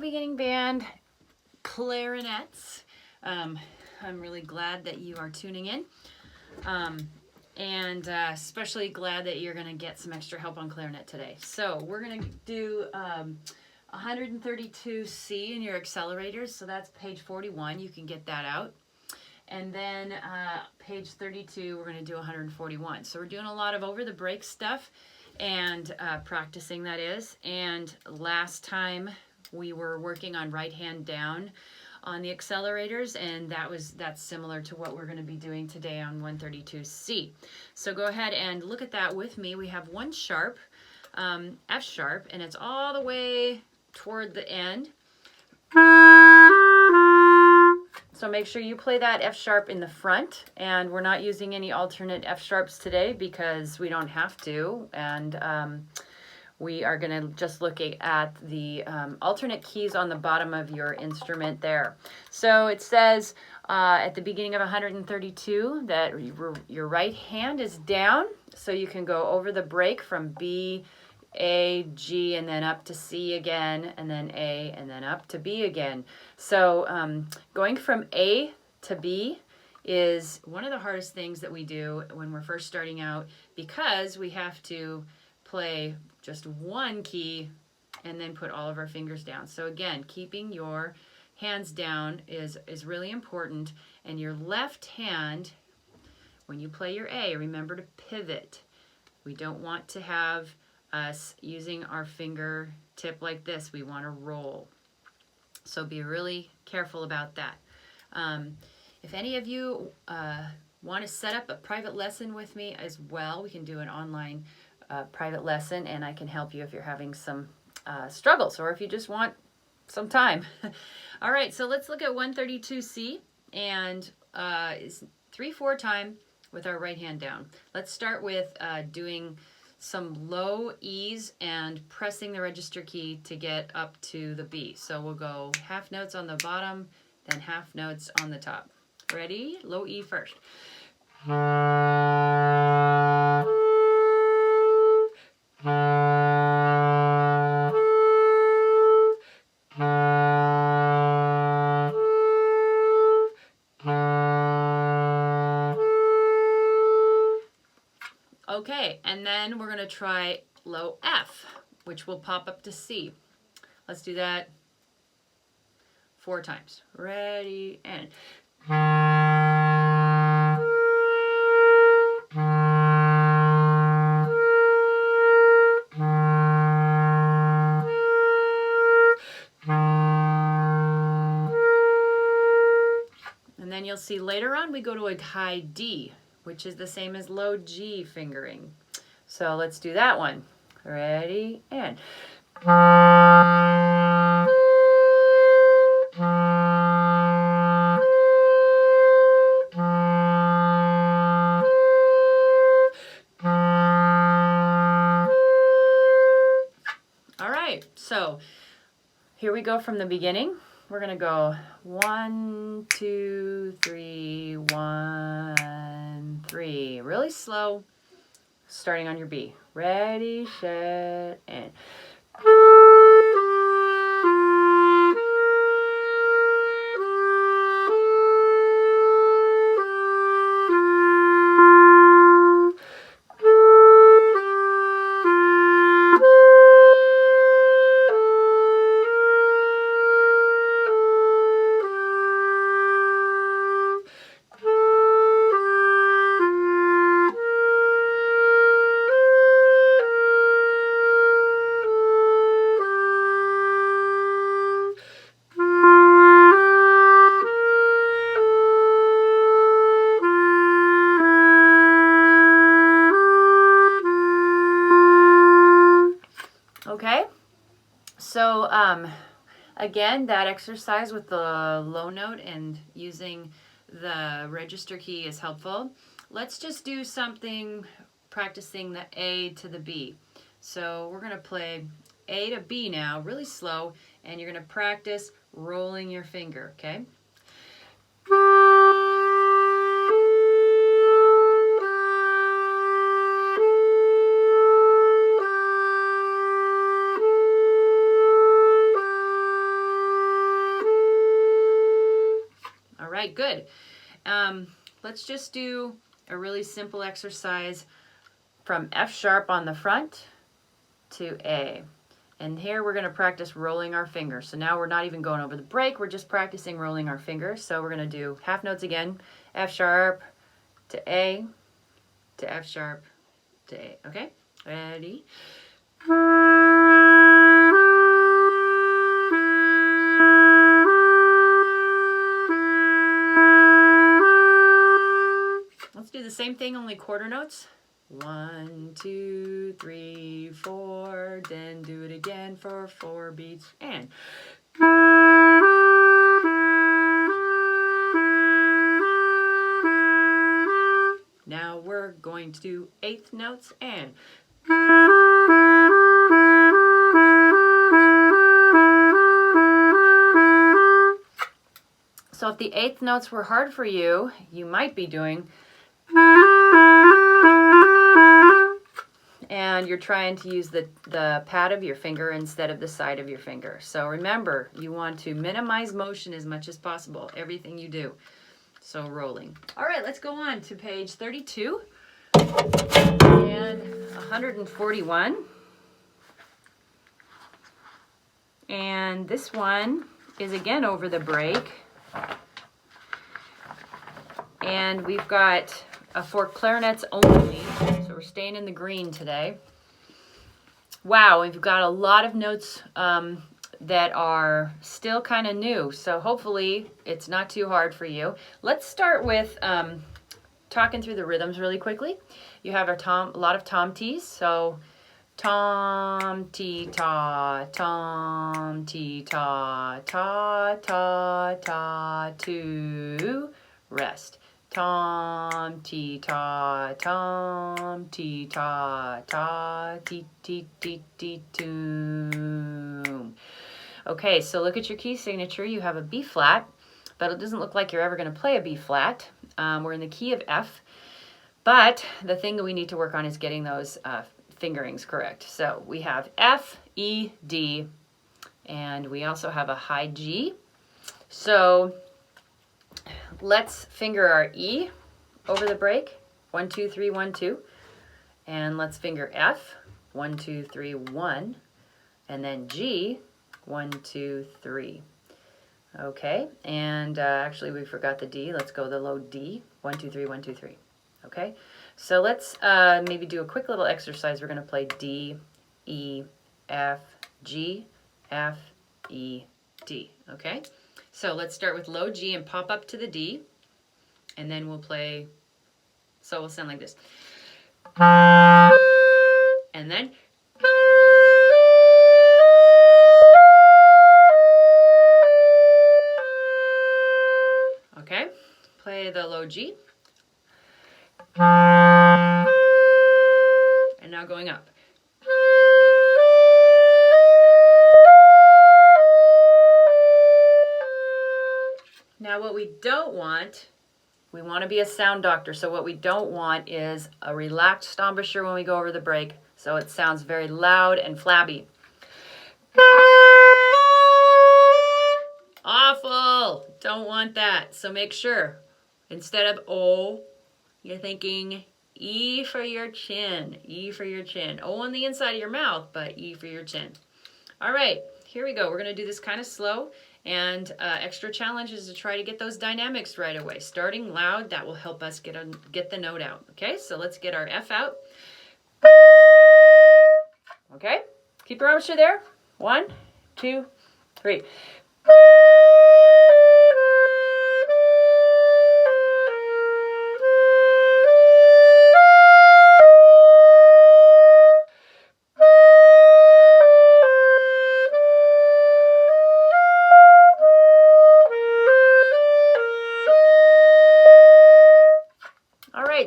beginning band, Clarinets. I'm really glad that you are tuning in, and especially glad that you're going to get some extra help on clarinet today. So we're going to do 132C in your accelerators. So that's page 41. You can get that out. And then page 32, we're going to do 141. So we're doing a lot of over the break stuff and practicing, that is. And last time we were working on right hand down on the accelerators, and that's similar to what we're going to be doing today on 132C. So go ahead and look at that with me. We have one sharp, F sharp, and it's all the way toward the end. So make sure you play that F sharp in the front, and we're not using any alternate F sharps today because we don't have to, and we are going to just look at the alternate keys on the bottom of your instrument there. So it says at the beginning of 132 that your right hand is down, so you can go over the break from B, A, G, and then up to C again, and then A, and then up to B again. So going from A to B is one of the hardest things that we do when we're first starting out, because we have to play just one key and then put all of our fingers down. So again, keeping your hands down is really important. And your left hand, when you play your A, remember to pivot. We don't want to have us using our finger tip like this. We want to roll. So be really careful about that. If any of you want to set up a private lesson with me as well, we can do an online private lesson, and I can help you if you're having some struggles, or if you just want some time. All right, so let's look at 132C, and it's 3/4 time with our right hand down. Let's start with doing some low E's and pressing the register key to get up to the B. So we'll go half notes on the bottom, then half notes on the top. Ready? Low E first. Okay, and then we're going to try low F, which will pop up to C. Let's do that 4 times. Ready, and... And then you'll see later on we go to a high D, which is the same as low G fingering. So let's do that one. Ready, and... All right, so here we go from the beginning. We're going to go 1, 2, 3, 1, 3. Really slow, starting on your B. Ready, set, and... Okay, so again, that exercise with the low note and using the register key is helpful. Let's just do something practicing the A to the B. So we're going to play A to B now, really slow, and you're going to practice rolling your finger, okay? right, good. Let's just do a really simple exercise from F sharp on the front to A. And here we're going to practice rolling our fingers. So now we're not even going over the break, we're just practicing rolling our fingers. So we're going to do half notes again, F sharp to A, to F sharp to A. Okay, ready? Let's do the same thing, only quarter notes. 1, 2, 3, 4, then do it again for 4 beats, and now we're going to do eighth notes, and so if the eighth notes were hard for you, you might be doing, and you're trying to use the pad of your finger instead of the side of your finger. So remember, you want to minimize motion as much as possible, everything you do. So rolling. All right, let's go on to page 32 and 141. And this one is again over the break. And we've got for clarinets only, so we're staying in the green today. Wow, we've got a lot of notes that are still kind of new, so hopefully it's not too hard for you. Let's start with talking through the rhythms really quickly. You have a lot of tom tees, so tom tee ta, tom tee ta, ta ta ta, two, rest. Tom tee ta, tom tee ta, ta tee tee tee tee toom. Okay, so look at your key signature. You have a B flat, but it doesn't look like you're ever going to play a B flat. We're in the key of F, but the thing that we need to work on is getting those fingerings correct. So we have F, E, D, and we also have a high G. So let's finger our E over the break. 1, 2, 3, 1, 2. And let's finger F. 1, 2, 3, 1. And then G. 1, 2, 3. Okay, and actually we forgot the D. Let's go the low D. 1, 2, 3, 1, 2, 3. Okay, so let's maybe do a quick little exercise. We're going to play D, E, F, G, F, E, D. Okay, so let's start with low G and pop up to the D, and then we'll play, so we'll sound like this. And then, okay, play the low G. And now going up. Now what we don't want, we want to be a sound doctor, so what we don't want is a relaxed embouchure when we go over the break, so it sounds very loud and flabby. Awful! Don't want that. So make sure, instead of O, you're thinking E for your chin, E for your chin. O on the inside of your mouth, but E for your chin. All right, here we go. We're going to do this kind of slow, and extra challenge is to try to get those dynamics right away. Starting loud, that will help us get the note out. Okay, so let's get our F out. Okay, keep your embouchure there. 1, 2, 3.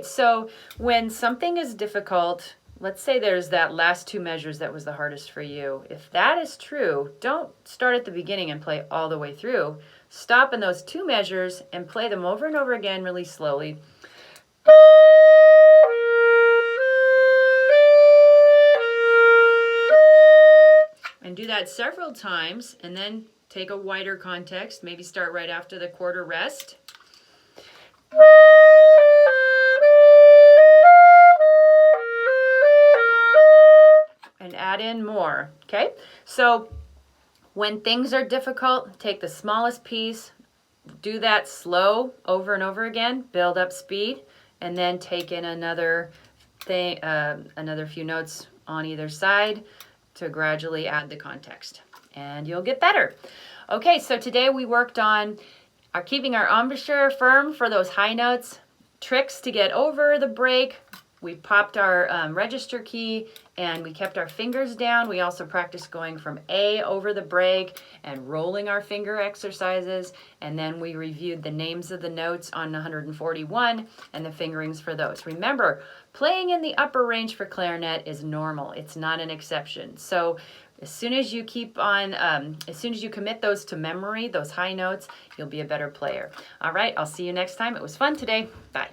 So when something is difficult, let's say there's that last 2 measures that was the hardest for you. If that is true, don't start at the beginning and play all the way through. Stop in those 2 measures and play them over and over again really slowly. And do that several times, and then take a wider context. Maybe start right after the quarter rest. And add in more, okay? So when things are difficult, take the smallest piece, do that slow over and over again, build up speed, and then take in another thing, another few notes on either side to gradually add the context, and you'll get better. Okay, so today we worked on keeping our embouchure firm for those high notes, tricks to get over the break. We popped our register key and we kept our fingers down. We also practiced going from A over the break and rolling our finger exercises. And then we reviewed the names of the notes on 141 and the fingerings for those. Remember, playing in the upper range for clarinet is normal. It's not an exception. So as soon as you as soon as you commit those to memory, those high notes, you'll be a better player. All right, I'll see you next time. It was fun today. Bye.